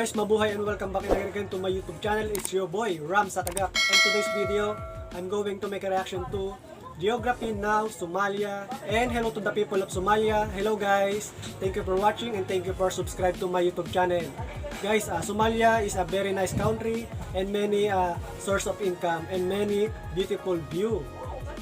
guys, mabuhay and welcome back again to my YouTube channel. It's your boy, Rams Atagac. And today's video, I'm going to make a reaction to Geography Now, Somalia. And hello to the people of Somalia. Hello guys, thank you for watching and thank you for subscribe to my YouTube channel. Guys, Somalia is a very nice country and many source of income and many beautiful view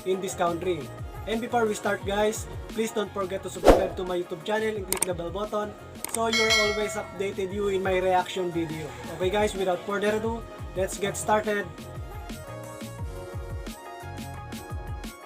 in this country. And before we start guys, please don't forget to subscribe to my YouTube channel and click the bell button so you're always updated you in my reaction video. Okay guys, without further ado, let's get started.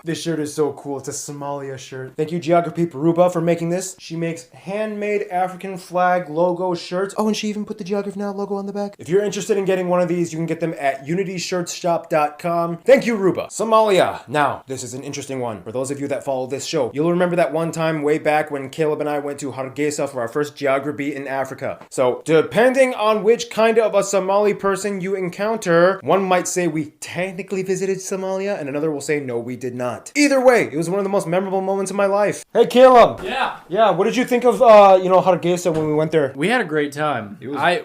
This shirt is so cool. It's a Somalia shirt. Thank you, Geography Peruba, for making this. She makes handmade African flag logo shirts. Oh, and she even put the Geography Now logo on the back. If you're interested in getting one of these, you can get them at unityshirtshop.com. Thank you, Ruba. Somalia. Now, this is an interesting one. For those of you that follow this show, you'll remember that one time way back when Caleb and I went to Hargeisa for our first geography in Africa. So, depending on which kind of a Somali person you encounter, one might say we technically visited Somalia, and another will say no, we did not. Either way, it was one of the most memorable moments of my life. Hey, Caleb. Yeah, what did you think of, Hargeisa when we went there? We had a great time.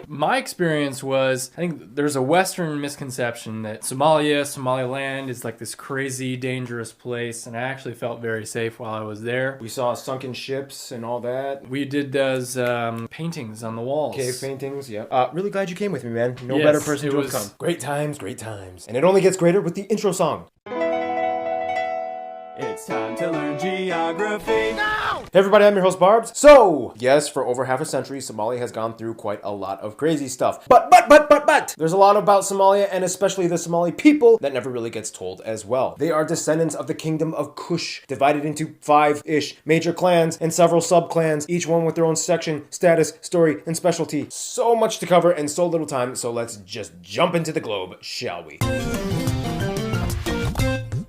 My experience was, I think there's a Western misconception that Somaliland is like this crazy, dangerous place, and I actually felt very safe while I was there. We saw sunken ships and all that. We did those paintings on the walls. Cave paintings, yeah. Really glad you came with me, man. No Yes, better person it to have was- come. Great times, great times. And it only gets greater with the intro song. It's time to learn geography now! Hey everybody, I'm your host Barbs. So, yes, for over half a century, Somalia has gone through quite a lot of crazy stuff. But, there's a lot about Somalia, and especially the Somali people, that never really gets told as well. They are descendants of the kingdom of Kush, divided into 5-ish major clans and several sub-clans, each one with their own section, status, story, and specialty. So much to cover and so little time, so let's just jump into the globe, shall we?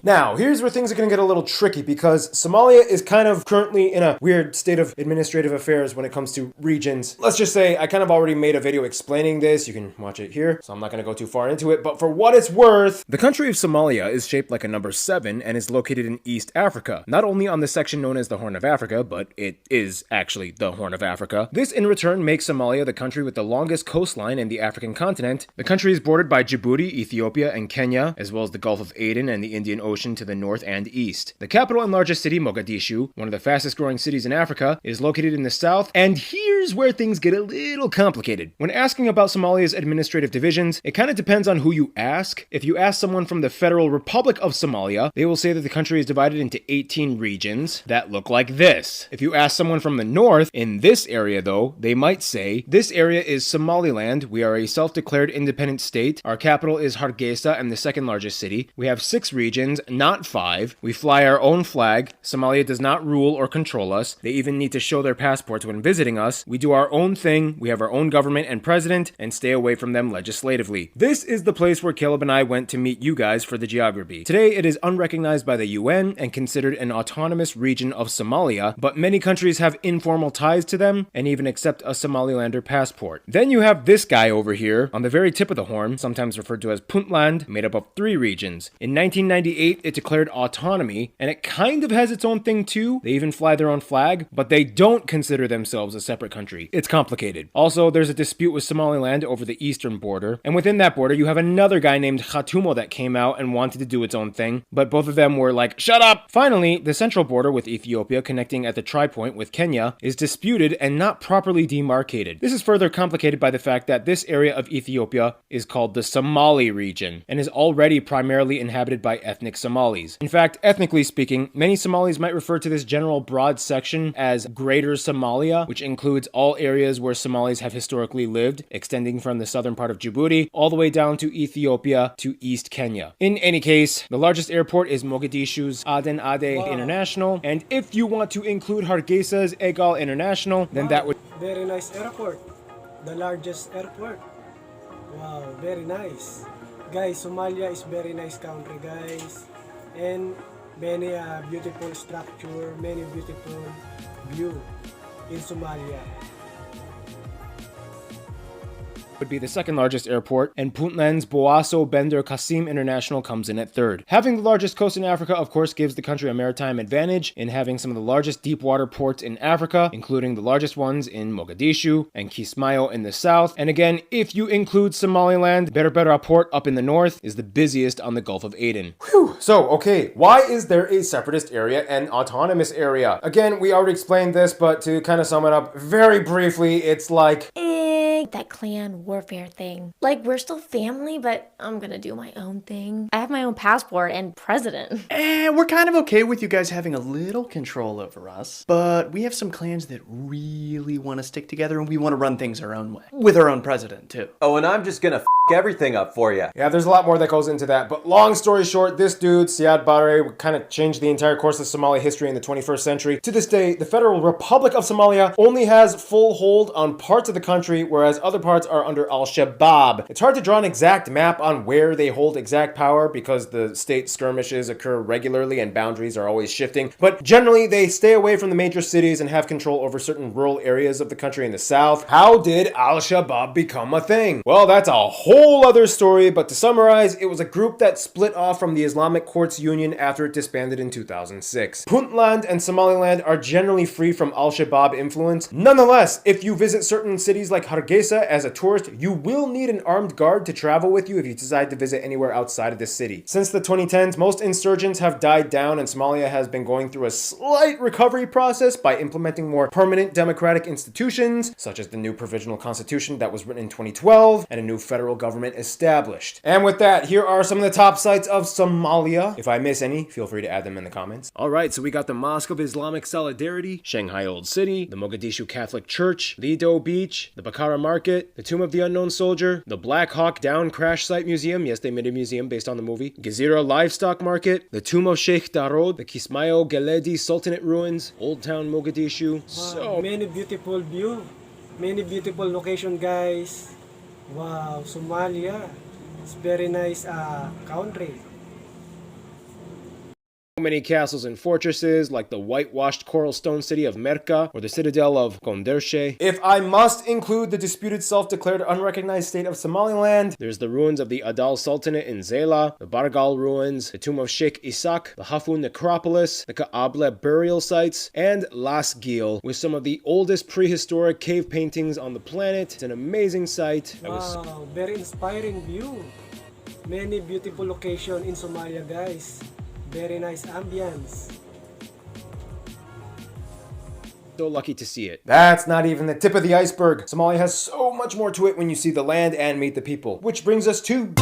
Now, here's where things are going to get a little tricky because Somalia is kind of currently in a weird state of administrative affairs when it comes to regions. Let's just say I kind of already made a video explaining this. You can watch it here, so I'm not going to go too far into it. But for what it's worth, the country of Somalia is shaped like a number 7 and is located in East Africa. Not only on the section known as the Horn of Africa, but it is actually the Horn of Africa. This in return makes Somalia the country with the longest coastline in the African continent. The country is bordered by Djibouti, Ethiopia, and Kenya, as well as the Gulf of Aden and the Indian Ocean to the north and east. The capital and largest city, Mogadishu, one of the fastest growing cities in Africa, is located in the south, and here's where things get a little complicated. When asking about Somalia's administrative divisions, it kind of depends on who you ask. If you ask someone from the Federal Republic of Somalia, they will say that the country is divided into 18 regions that look like this. If you ask someone from the north, in this area though, they might say, this area is Somaliland, we are a self-declared independent state, our capital is Hargeisa and the second largest city, we have 6 regions, not 5. We fly our own flag. Somalia does not rule or control us. They even need to show their passports when visiting us. We do our own thing. We have our own government and president and stay away from them legislatively. This is the place where Caleb and I went to meet you guys for the geography. Today it is unrecognized by the UN and considered an autonomous region of Somalia, but many countries have informal ties to them and even accept a Somalilander passport. Then you have this guy over here on the very tip of the horn, sometimes referred to as Puntland, made up of 3 regions. In 1998 it declared autonomy, and it kind of has its own thing too. They even fly their own flag, but they don't consider themselves a separate country. It's complicated. Also, there's a dispute with Somaliland over the eastern border, and within that border you have another guy named Khatumo that came out and wanted to do its own thing, but both of them were like, shut up! Finally, the central border with Ethiopia connecting at the tri-point with Kenya is disputed and not properly demarcated. This is further complicated by the fact that this area of Ethiopia is called the Somali region and is already primarily inhabited by ethnic Somalis. In fact, ethnically speaking, many Somalis might refer to this general broad section as Greater Somalia, which includes all areas where Somalis have historically lived, extending from the southern part of Djibouti all the way down to Ethiopia to East Kenya. In any case, the largest airport is Mogadishu's Aden Ade International, and if you want to include Hargeisa's Egal International, then that would... Very nice airport. The largest airport. Wow, very nice. Guys, Somalia is very nice country, guys. And many beautiful structure, many beautiful view in Somalia. would be the second largest airport, and Puntland's Boaso Bender Qasim International comes in at third. Having the largest coast in Africa, of course, gives the country a maritime advantage in having some of the largest deep water ports in Africa, including the largest ones in Mogadishu and Kismayo in the south. And again, if you include Somaliland, Berbera port up in the north is the busiest on the Gulf of Aden. Whew. So, okay, why is there a separatist area and autonomous area? Again, we already explained this, but to kind of sum it up very briefly, it's like that clan warfare thing. Like, we're still family, but I'm gonna do my own thing. I have my own passport and president. We're kind of okay with you guys having a little control over us, but we have some clans that really want to stick together and we want to run things our own way. With our own president, too. Oh, and I'm just gonna f everything up for you. Yeah, there's a lot more that goes into that, but long story short, this dude, Siad Barre, kind of changed the entire course of Somali history in the 21st century. To this day, the Federal Republic of Somalia only has full hold on parts of the country, whereas other parts are under Al-Shabab. It's hard to draw an exact map on where they hold exact power because the state skirmishes occur regularly and boundaries are always shifting, but generally they stay away from the major cities and have control over certain rural areas of the country in the south. How did Al-Shabab become a thing? Well, that's a whole other story, but to summarize, it was a group that split off from the Islamic Courts Union after it disbanded in 2006. Puntland and Somaliland are generally free from Al-Shabaab influence. Nonetheless, if you visit certain cities like Hargeisa as a tourist, you will need an armed guard to travel with you if you decide to visit anywhere outside of this city. Since the 2010s, most insurgents have died down and Somalia has been going through a slight recovery process by implementing more permanent democratic institutions, such as the new provisional constitution that was written in 2012 and a new federal government established. And with that, here are some of the top sites of Somalia. If I miss any, feel free to add them in the comments. Alright, so we got the Mosque of Islamic Solidarity, Shanghai Old City, the Mogadishu Catholic Church, Lido Beach, the Bakara Market, the Tomb of the Unknown Soldier, the Black Hawk Down Crash Site Museum, yes, they made a museum based on the movie, Gezira Livestock Market, the Tomb of Sheikh Darod, the Kismayo Geledi Sultanate Ruins, Old Town Mogadishu. So many beautiful view, many beautiful location, guys. Wow, Somalia, it's very nice country. Many castles and fortresses like the whitewashed coral stone city of Merka or the citadel of Kondershe. If I must include the disputed self-declared unrecognized state of Somaliland, there's the ruins of the Adal Sultanate in Zela, the Bargal ruins, the tomb of Sheikh Isak, the Hafun necropolis, the Kaable burial sites, and Las Gil with some of the oldest prehistoric cave paintings on the planet. It's an amazing site. Wow, very inspiring view. Many beautiful location in Somalia, guys. Very nice ambience. So lucky to see it. That's not even the tip of the iceberg. Somalia has so much more to it when you see the land and meet the people. Which brings us to...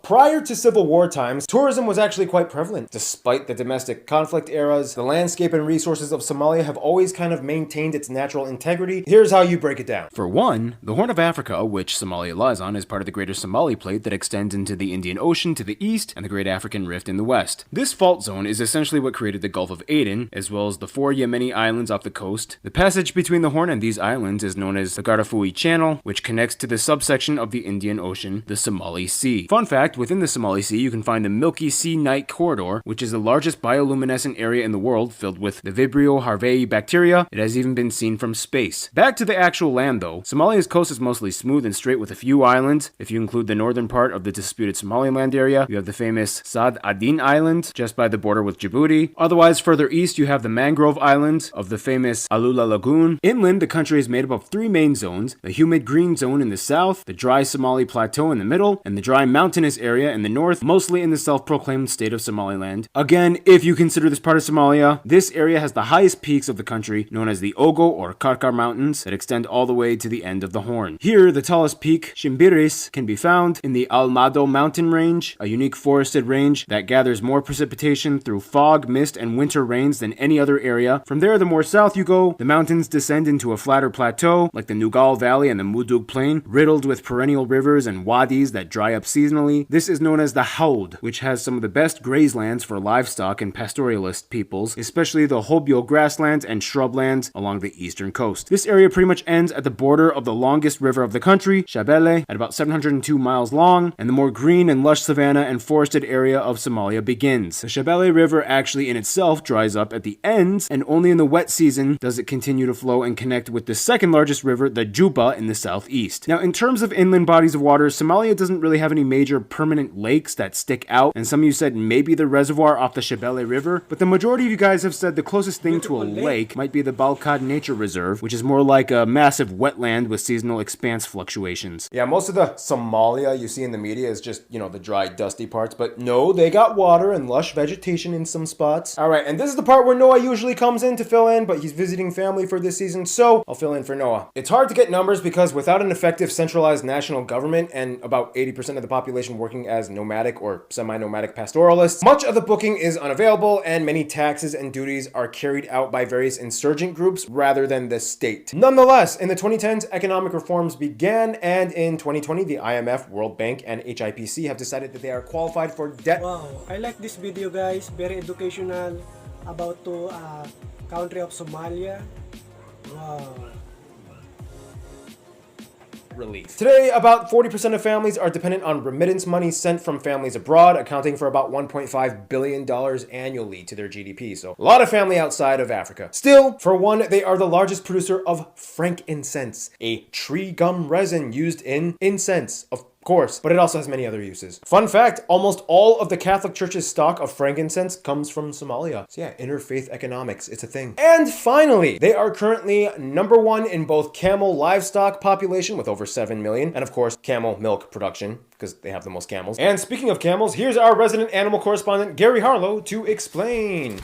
Prior to Civil War times, tourism was actually quite prevalent. Despite the domestic conflict eras, the landscape and resources of Somalia have always kind of maintained its natural integrity. Here's how you break it down. For one, the Horn of Africa, which Somalia lies on, is part of the Greater Somali Plate that extends into the Indian Ocean to the east and the Great African Rift in the west. This fault zone is essentially what created the Gulf of Aden, as well as the 4 Yemeni islands off the coast. The passage between the Horn and these islands is known as the Garafui Channel, which connects to the subsection of the Indian Ocean, the Somali Sea. Fun fact, within the Somali Sea, you can find the Milky Sea Night Corridor, which is the largest bioluminescent area in the world filled with the Vibrio harvei bacteria. It has even been seen from space. Back to the actual land though, Somalia's coast is mostly smooth and straight with a few islands. If you include the northern part of the disputed Somaliland area, you have the famous Sad Adin Island, just by the border with Djibouti. Otherwise, further east, you have the Mangrove Island of the famous Alula Lagoon. Inland, the country is made up of 3 main zones: the humid green zone in the south, the dry Somali Plateau in the middle, and the dry mountainous area in the north, mostly in the self-proclaimed state of Somaliland. Again, if you consider this part of Somalia, this area has the highest peaks of the country, known as the Ogo or Karkar Mountains, that extend all the way to the end of the Horn. Here, the tallest peak, Shimbiris, can be found in the Almado mountain range, a unique forested range that gathers more precipitation through fog, mist, and winter rains than any other area. From there, the more south you go, the mountains descend into a flatter plateau, like the Nugal Valley and the Mudug Plain, riddled with perennial rivers and wadis that dry up seasonally. This is known as the Haud, which has some of the best grazelands for livestock and pastoralist peoples, especially the Hobyo grasslands and shrublands along the eastern coast. This area pretty much ends at the border of the longest river of the country, Shabelle, at about 702 miles long, and the more green and lush savanna and forested area of Somalia begins. The Shabelle River actually in itself dries up at the ends, and only in the wet season does it continue to flow and connect with the second largest river, the Juba, in the southeast. Now, in terms of inland bodies of water, Somalia doesn't really have any major permanent lakes that stick out, and some of you said maybe the reservoir off the Shabelle River, but the majority of you guys have said the closest thing to a lake might be the Balkad Nature Reserve, which is more like a massive wetland with seasonal expanse fluctuations. Yeah, most of the Somalia you see in the media is just, the dry, dusty parts, but no, they got water and lush vegetation in some spots. Alright, and this is the part where Noah usually comes in to fill in, but he's visiting family for this season, so I'll fill in for Noah. It's hard to get numbers because without an effective centralized national government and about 80% of the population working as nomadic or semi-nomadic pastoralists, much of the booking is unavailable and many taxes and duties are carried out by various insurgent groups rather than the state. Nonetheless, in the 2010s, economic reforms began, and in 2020, the IMF, World Bank, and HIPC have decided that they are qualified for debt. Wow, I like this video, guys. Very educational about to Country of Somalia. Wow. Relief. Today, about 40% of families are dependent on remittance money sent from families abroad, accounting for about $1.5 billion annually to their GDP. So a lot of family outside of Africa. Still, for one, they are the largest producer of frankincense, a tree gum resin used in incense, of course, but it also has many other uses. Fun fact, almost all of the Catholic Church's stock of frankincense comes from Somalia. So yeah, interfaith economics, it's a thing. And finally, they are currently number one in both camel livestock population with over 7 million, and of course, camel milk production, because they have the most camels. And speaking of camels, here's our resident animal correspondent, Gary Harlow, to explain.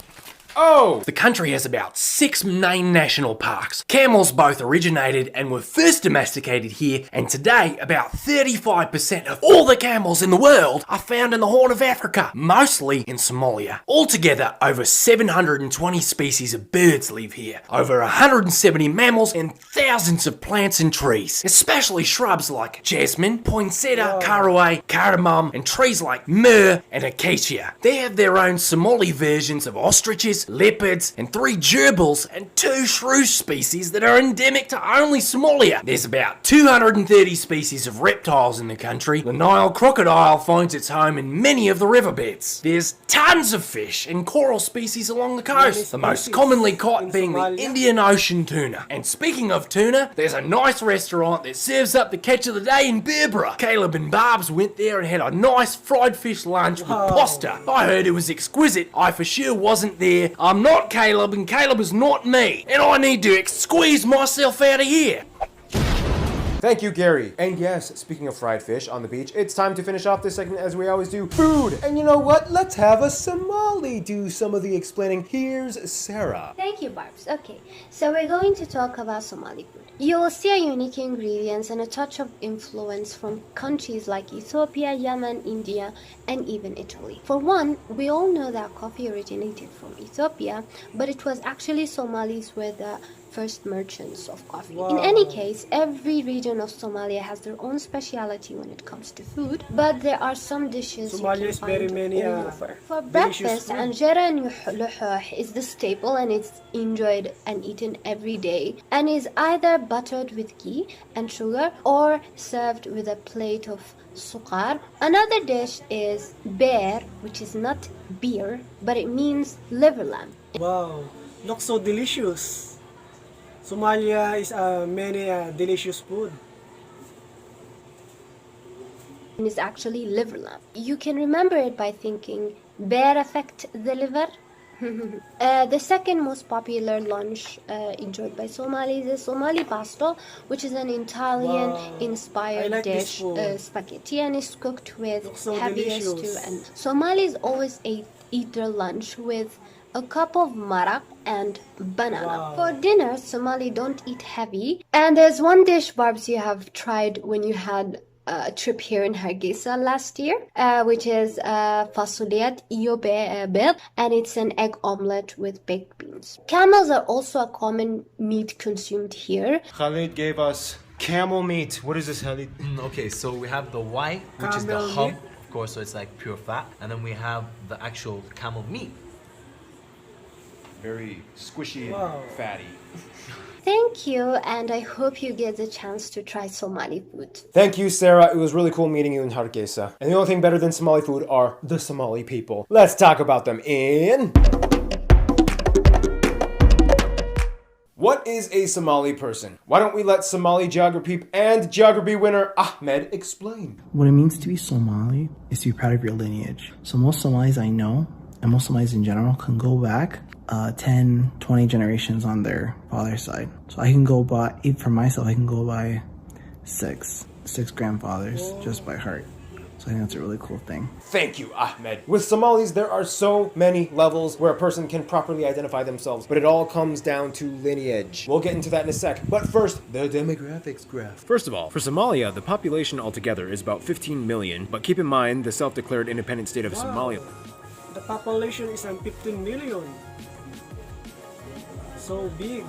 Oh! The country has about 6 main national parks. Camels both originated and were first domesticated here, and today about 35% of all the camels in the world are found in the Horn of Africa, mostly in Somalia. Altogether, over 720 species of birds live here, over 170 mammals, and thousands of plants and trees, especially shrubs like jasmine, poinsettia, caraway, cardamom, and trees like myrrh and acacia. They have their own Somali versions of ostriches, leopards, and 3 gerbils, and 2 shrew species that are endemic to only Somalia. There's about 230 species of reptiles in the country. The Nile Crocodile finds its home in many of the riverbeds. There's tons of fish and coral species along the coast, the most commonly caught being the Indian Ocean tuna. And speaking of tuna, there's a nice restaurant that serves up the catch of the day in Berbera. Caleb and Barbs went there and had a nice fried fish lunch with pasta. I heard it was exquisite. I for sure wasn't there. I'm not Caleb, and Caleb is not me, and I need to squeeze myself out of here. Thank you, Gary. And yes, speaking of fried fish on the beach, it's time to finish off this segment as we always do. Food! And you know what? Let's have a Somali do some of the explaining. Here's Sarah. Thank you, Barbs. Okay, so we're going to talk about Somali food. You will see unique ingredients and a touch of influence from countries like Ethiopia, Yemen, India, and even Italy. For one, we all know that coffee originated from Ethiopia, but it was actually Somalis were the first merchants of coffee. In any case, every region of Somalia has their own speciality when it comes to food, but there are some dishes Somalia you is can very find many all over. For breakfast, anjera and luhuh is the staple, and it's enjoyed and eaten every day, and is either buttered with ghee and sugar or served with a plate of sukar. Another dish is bear, which is not beer, but it means liver lamb. Wow, looks so delicious. Somalia is many delicious food. It is actually liver lamb. You can remember it by thinking bear affect the liver. The second most popular lunch enjoyed by Somalis is Somali pasto, which is an Italian-inspired dish, spaghetti, and is cooked with heavier stew. And Somalis always eat their lunch with a cup of maraq and banana. For dinner, Somali don't eat heavy. And there's one dish, Barbs, you have tried when you had a trip here in Hargeisa last year, which is fasuliyat iyo bed, and it's an egg omelette with baked beans. Camels are also a common meat consumed here. Khalid gave us camel meat. What is this, Khalid? Okay, so we have the white, which is the hump. course, so it's like pure fat. And then we have the actual camel meat. Very squishy Wow. and fatty. Thank you, and I hope you get the chance to try Somali food. Thank you, Sarah. It was really cool meeting you in Hargeisa. And the only thing better than Somali food are the Somali people. Let's talk about them in... What is a Somali person? Why don't we let Somali geography and geography winner Ahmed explain? What it means to be Somali is to be proud of your lineage. So most Somalis I know, and most Somalis in general, can go back 10, 20 generations on their father's side. So I can go by, for myself, I can go by six grandfathers just by heart. So I think that's a really cool thing. Thank you, Ahmed. With Somalis, there are so many levels where a person can properly identify themselves, but it all comes down to lineage. We'll get into that in a sec. But first, the demographics graph. First of all, for Somalia, the population altogether is about 15 million, but keep in mind the self-declared independent state of Somalia. The population is 15 million. So big.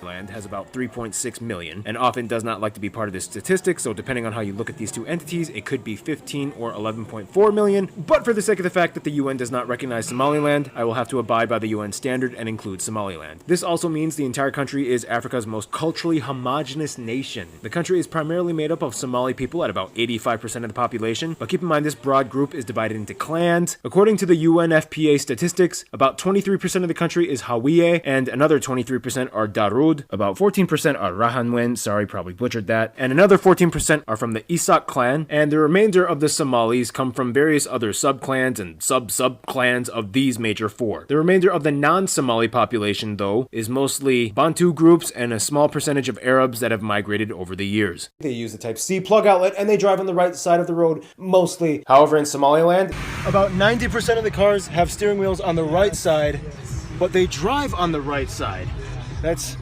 Land has about 3.6 million, and often does not like to be part of this statistic, so depending on how you look at these two entities, it could be 15 or 11.4 million, but for the sake of the fact that the UN does not recognize Somaliland, I will have to abide by the UN standard and include Somaliland. This also means the entire country is Africa's most culturally homogenous nation. The country is primarily made up of Somali people at about 85% of the population, but keep in mind this broad group is divided into clans. According to the UNFPA statistics, about 23% of the country is Hawiye, and another 23% are Darud, about 14% are Rahanwen, sorry, probably butchered that, and another 14% are from the Isak clan, and the remainder of the Somalis come from various other sub-clans and sub-sub-clans of these major four. The remainder of the non-Somali population, though, is mostly Bantu groups and a small percentage of Arabs that have migrated over the years. They use the Type-C plug outlet and they drive on the right side of the road, mostly. However, in Somaliland, about 90% of the cars have steering wheels on the right side, but they drive on the right side. That's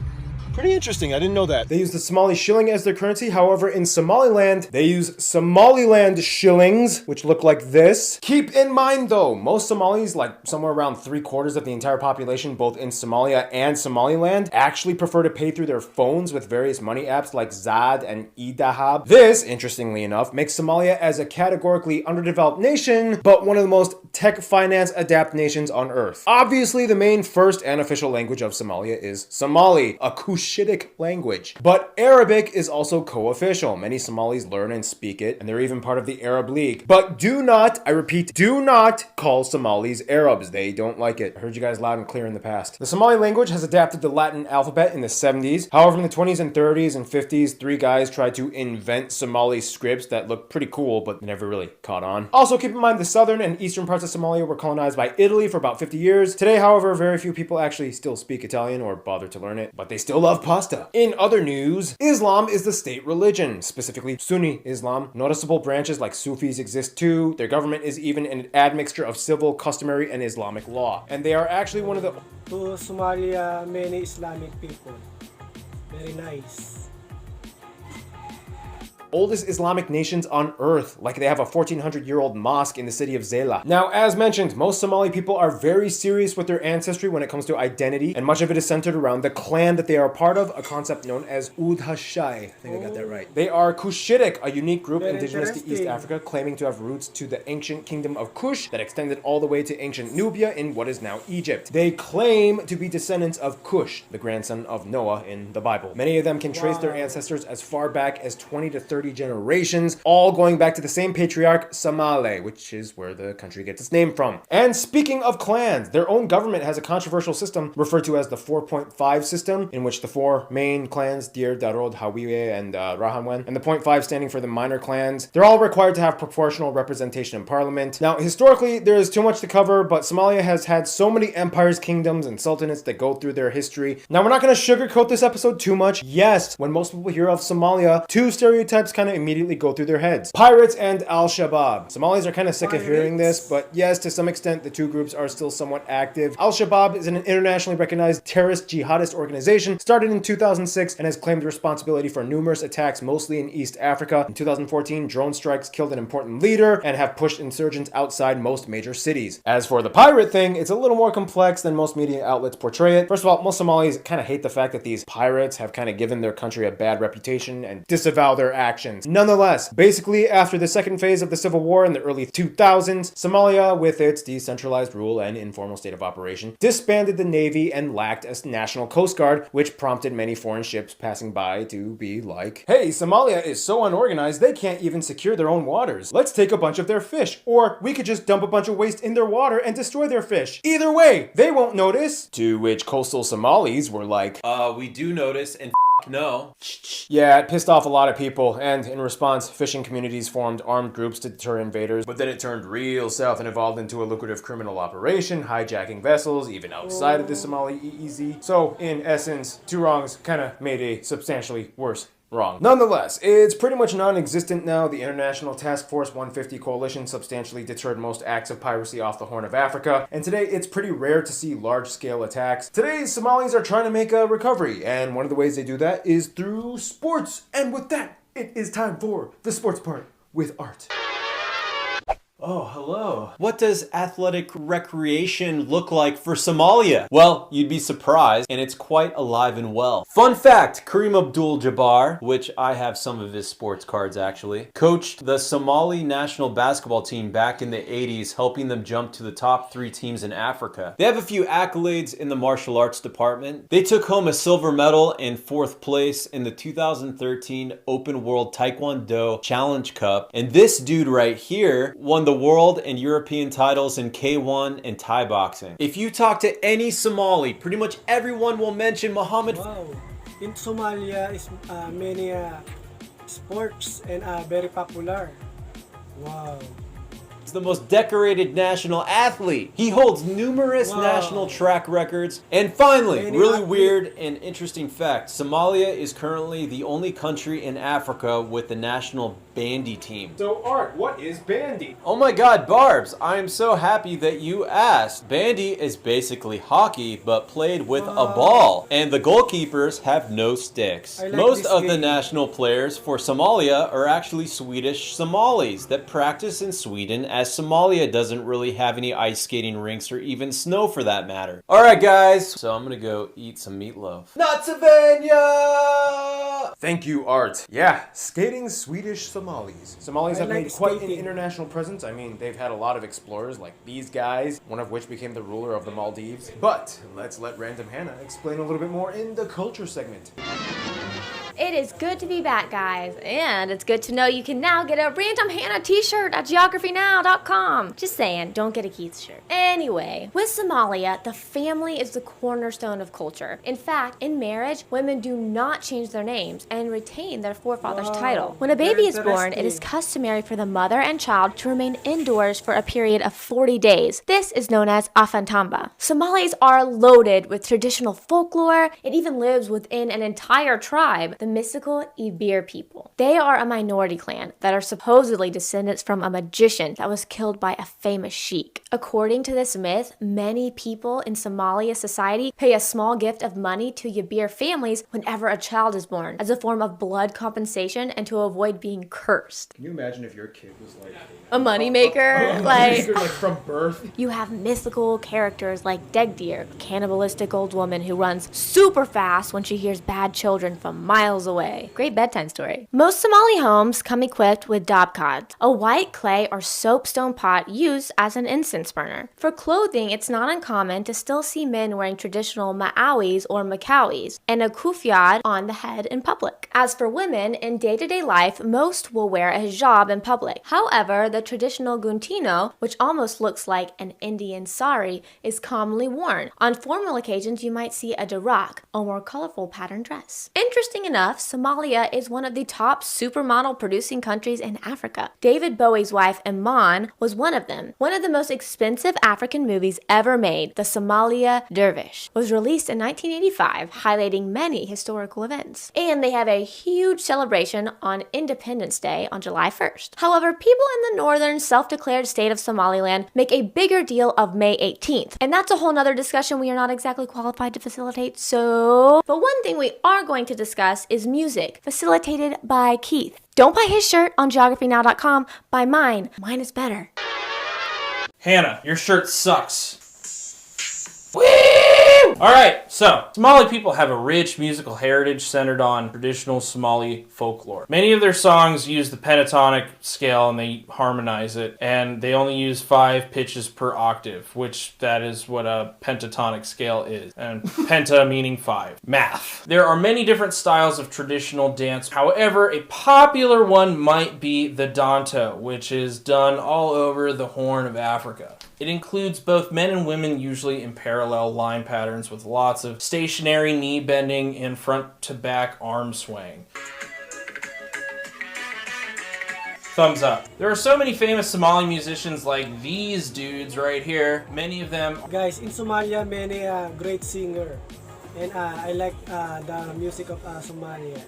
pretty interesting. I didn't know that. They use the Somali shilling as their currency. However, in Somaliland, they use Somaliland shillings, which look like this. Keep in mind, though, most Somalis, like somewhere around 3/4 of the entire population, both in Somalia and Somaliland, actually prefer to pay through their phones with various money apps like Zad and eDahab. This, interestingly enough, makes Somalia as a categorically underdeveloped nation, but one of the most tech finance adept nations on earth. Obviously, the main first and official language of Somalia is Somali, a Cushitic language. But Arabic is also co-official. Many Somalis learn and speak it, and they're even part of the Arab League. But do not, I repeat, do not call Somalis Arabs. They don't like it. I heard you guys loud and clear in the past. The Somali language has adapted the Latin alphabet in the 70s. However, in the 20s and 30s and 50s, three guys tried to invent Somali scripts that looked pretty cool, but never really caught on. Also, keep in mind the southern and eastern parts of Somalia were colonized by Italy for about 50 years. Today, however, very few people actually still speak Italian or bother to learn it, but they still love pasta. In other news, Islam is the state religion, specifically Sunni Islam. Noticeable branches like Sufis exist too. Their government is even an admixture of civil, customary, and Islamic law. And they are actually one of the... To Somalia, many Islamic people. Very nice. oldest Islamic nations on earth, like they have a 1400-year-old mosque in the city of Zela. Now, as mentioned, most Somali people are very serious with their ancestry when it comes to identity, and much of it is centered around the clan that they are part of, a concept known as Udhashai. I think I got that right. They are Cushitic, a unique group indigenous to East Africa, claiming to have roots to the ancient kingdom of Kush that extended all the way to ancient Nubia in what is now Egypt. They claim to be descendants of Cush, the grandson of Noah in the Bible. Many of them can trace their ancestors as far back as 20 to 30 generations, all going back to the same patriarch, Samale, which is where the country gets its name from. And speaking of clans, their own government has a controversial system referred to as the 4.5 system, in which the four main clans, Dir, Darod, Hawiye, and Rahanwen, and the 0.5 standing for the minor clans, they're all required to have proportional representation in parliament. Now, historically, there is too much to cover, but Somalia has had so many empires, kingdoms, and sultanates that go through their history. Now, we're not going to sugarcoat this episode too much. Yes, when most people hear of Somalia, two stereotypes kind of immediately go through their heads. Pirates and Al-Shabab. Somalis are kind of sick of hearing this, but yes, to some extent, the two groups are still somewhat active. Al-Shabab is an internationally recognized terrorist jihadist organization started in 2006 and has claimed responsibility for numerous attacks, mostly in East Africa. In 2014, drone strikes killed an important leader and have pushed insurgents outside most major cities. As for the pirate thing, it's a little more complex than most media outlets portray it. First of all, most Somalis kind of hate the fact that these pirates have kind of given their country a bad reputation and disavow their actions factions. Nonetheless, basically after the second phase of the Civil War in the early 2000s, Somalia, with its decentralized rule and informal state of operation, disbanded the navy and lacked a national coast guard, which prompted many foreign ships passing by to be like, hey, Somalia is so unorganized they can't even secure their own waters. Let's take a bunch of their fish, or we could just dump a bunch of waste in their water and destroy their fish. Either way, they won't notice. To which coastal Somalis were like, we do notice and no. Yeah, it pissed off a lot of people, and in response, fishing communities formed armed groups to deter invaders, but then it turned real south and evolved into a lucrative criminal operation, hijacking vessels even outside of the Somali EEZ. So, in essence, two wrongs kind of made a substantially worse wrong. Nonetheless, it's pretty much non-existent now. The International Task Force 150 coalition substantially deterred most acts of piracy off the Horn of Africa, and today it's pretty rare to see large-scale attacks. Today, Somalis are trying to make a recovery, and one of the ways they do that is through sports. And with that, it is time for the sports part with Art. Oh, hello. What does athletic recreation look like for Somalia? Well, you'd be surprised, and it's quite alive and well. Fun fact, Kareem Abdul-Jabbar, which I have some of his sports cards actually, coached the Somali national basketball team back in the 80s, helping them jump to the top 3 teams in Africa. They have a few accolades in the martial arts department. They took home a silver medal and 4th place in the 2013 Open World Taekwondo Challenge Cup. And this dude right here won the world and European titles in K1 and Thai boxing. If you talk to any Somali, pretty much everyone will mention Muhammad. Wow. In Somalia is many sports and very popular. Wow. He's the most decorated national athlete. He holds numerous national track records. And finally, really weird and interesting fact, Somalia is currently the only country in Africa with the national bandy team. So Art, what is bandy? Oh my god, Barbs, I am so happy that you asked. Bandy is basically hockey, but played with a ball. And the goalkeepers have no sticks. Most of the national players for Somalia are actually Swedish Somalis that practice in Sweden, as Somalia doesn't really have any ice skating rinks or even snow for that matter. Alright guys, so I'm gonna go eat some meatloaf. Not Savannah! Thank you, Art. Yeah, skating Swedish Somalis. Somalis have made quite an international presence. I mean, they've had a lot of explorers like these guys, one of which became the ruler of the Maldives. But let's let Random Hannah explain a little bit more in the culture segment. It is good to be back, guys, and it's good to know you can now get a Random Hannah t-shirt at geographynow.com. Just saying, don't get a Keith shirt. Anyway, with Somalia, the family is the cornerstone of culture. In fact, in marriage, women do not change their names and retain their forefather's title. When a baby is born, it is customary for the mother and child to remain indoors for a period of 40 days. This is known as afantamba. Somalis are loaded with traditional folklore. It even lives within an entire tribe, the mystical Ibir people. They are a minority clan that are supposedly descendants from a magician that was killed by a famous sheik. According to this myth, many people in Somalia society pay a small gift of money to Ibir families whenever a child is born, as a form of blood compensation and to avoid being cursed. Can you imagine if your kid was like a moneymaker? Like from birth? You have mythical characters like Degdir, a cannibalistic old woman who runs super fast when she hears bad children from miles away. Great bedtime story. Most Somali homes come equipped with dabkad, a white clay or soapstone pot used as an incense burner. For clothing, it's not uncommon to still see men wearing traditional ma'awis or makawis and a kufiad on the head in public. As for women, in day-to-day life, most will wear a hijab in public. However, the traditional guntino, which almost looks like an Indian sari, is commonly worn. On formal occasions, you might see a darak, a more colorful pattern dress. Interesting enough, Somalia is one of the top supermodel producing countries in Africa. David Bowie's wife, Iman, was one of them. One of the most expensive African movies ever made, The Somalia Dervish, was released in 1985, highlighting many historical events. And they have a huge celebration on Independence Day on July 1st. However, people in the northern self-declared state of Somaliland make a bigger deal of May 18th. And that's a whole nother discussion we are not exactly qualified to facilitate, but one thing we are going to discuss is music, facilitated by Keith. Don't buy his shirt on geographynow.com, buy mine. Mine is better. Hannah, your shirt sucks. Woo! Alright, so Somali people have a rich musical heritage centered on traditional Somali folklore. Many of their songs use the pentatonic scale and they harmonize it, and they only use 5 pitches per octave, which that is what a pentatonic scale is. And penta meaning 5. Math. There are many different styles of traditional dance. However, a popular one might be the danto, which is done all over the Horn of Africa. It includes both men and women, usually in parallel line patterns with lots of stationary knee bending and front to back arm swaying. Thumbs up. There are so many famous Somali musicians like these dudes right here. Many of them. Guys, in Somalia, many great singer. And I like the music of Somalia.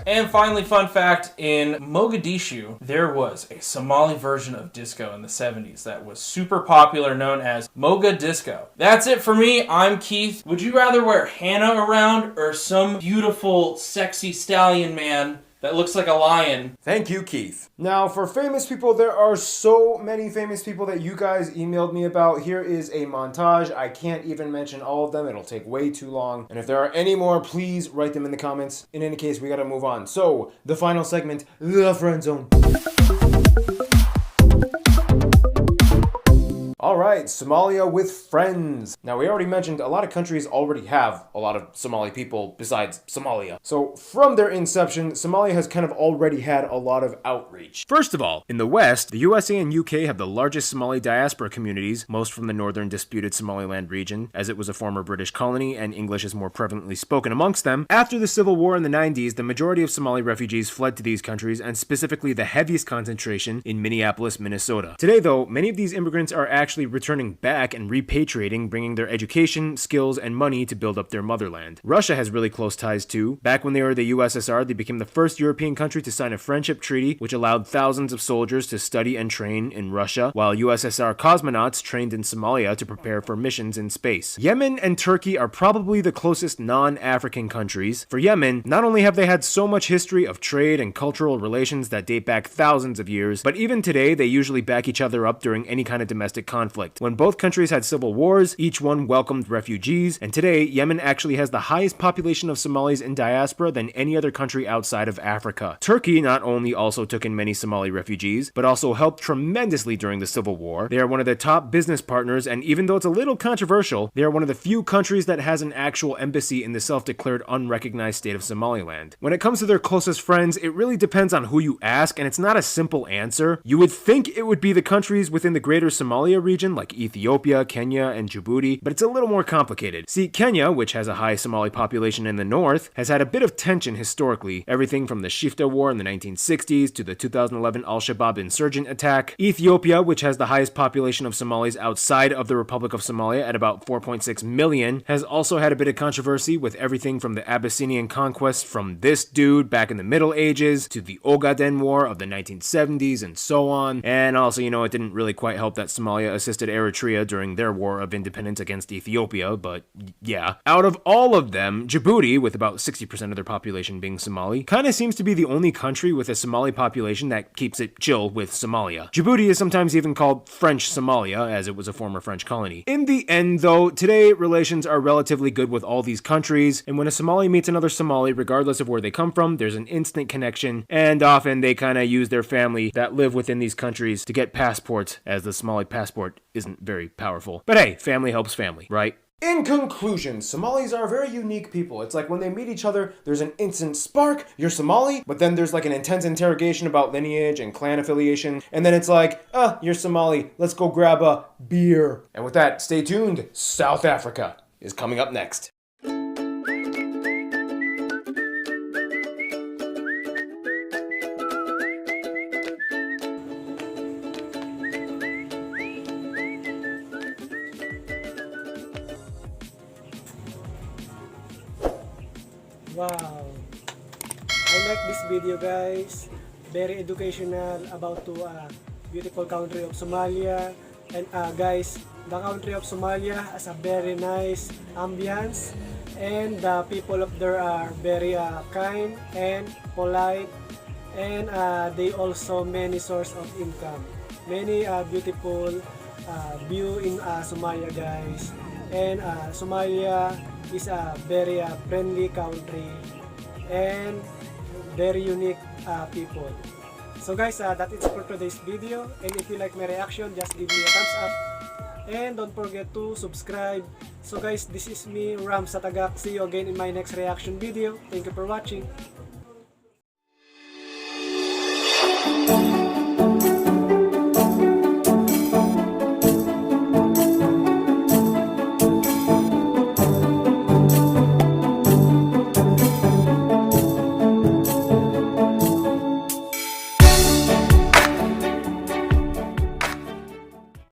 And finally, fun fact, in Mogadishu, there was a Somali version of disco in the 70s that was super popular, known as Mogadisco. That's it for me. I'm Keith. Would you rather wear Hannah around or some beautiful, sexy stallion man that looks like a lion? Thank you, Keith. Now, for famous people, there are so many famous people that you guys emailed me about. Here is a montage. I can't even mention all of them. It'll take way too long. And if there are any more, please write them in the comments. In any case, we gotta move on. So, the final segment, the friend zone. Alright, Somalia with friends. Now, we already mentioned a lot of countries already have a lot of Somali people besides Somalia. So, from their inception, Somalia has kind of already had a lot of outreach. First of all, in the West, the USA and UK have the largest Somali diaspora communities, most from the northern disputed Somaliland region, as it was a former British colony and English is more prevalently spoken amongst them. After the Civil War in the 90s, the majority of Somali refugees fled to these countries, and specifically the heaviest concentration in Minneapolis, Minnesota. Today, though, many of these immigrants are actually returning back and repatriating, bringing their education, skills, and money to build up their motherland. Russia has really close ties too. Back when they were the USSR, they became the first European country to sign a friendship treaty, which allowed thousands of soldiers to study and train in Russia, while USSR cosmonauts trained in Somalia to prepare for missions in space. Yemen and Turkey are probably the closest non-African countries. For Yemen, not only have they had so much history of trade and cultural relations that date back thousands of years, but even today they usually back each other up during any kind of domestic conflict. When both countries had civil wars, each one welcomed refugees, and today Yemen actually has the highest population of Somalis in diaspora than any other country outside of Africa. Turkey not only also took in many Somali refugees, but also helped tremendously during the Civil War. They are one of the top business partners, and even though it's a little controversial, they are one of the few countries that has an actual embassy in the self-declared unrecognized state of Somaliland. When it comes to their closest friends, it really depends on who you ask, and it's not a simple answer. You would think it would be the countries within the greater Somalia region, like Ethiopia, Kenya, and Djibouti, but it's a little more complicated. See, Kenya, which has a high Somali population in the north, has had a bit of tension historically, everything from the Shifta War in the 1960s to the 2011 Al-Shabab insurgent attack. Ethiopia, which has the highest population of Somalis outside of the Republic of Somalia at about 4.6 million, has also had a bit of controversy with everything from the Abyssinian conquest from this dude back in the Middle Ages to the Ogaden War of the 1970s and so on. And also, it didn't really quite help that Somalia assisted Eritrea during their war of independence against Ethiopia, but yeah. Out of all of them, Djibouti, with about 60% of their population being Somali, kind of seems to be the only country with a Somali population that keeps it chill with Somalia. Djibouti is sometimes even called French Somalia, as it was a former French colony. In the end, though, today relations are relatively good with all these countries, and when a Somali meets another Somali, regardless of where they come from, there's an instant connection, and often they kind of use their family that live within these countries to get passports, as the Somali passport isn't very powerful. But hey, family helps family, right? In conclusion, Somalis are a very unique people. It's like when they meet each other, there's an instant spark, you're Somali, but then there's like an intense interrogation about lineage and clan affiliation, and then it's like, you're Somali, let's go grab a beer. And with that, stay tuned, South Africa is coming up next. Wow, I like this video, guys. Very educational about to beautiful country of Somalia. And guys, the country of Somalia has a very nice ambience, and the people of there are very kind and polite, and they also many source of income, many beautiful view in Somalia, guys. And Somalia is a very friendly country and very unique people. So guys, that is for today's video, and if you like my reaction, just give me a thumbs up and don't forget to subscribe. So guys, this is me, Rams Atagac. See you again in my next reaction video. Thank you for watching.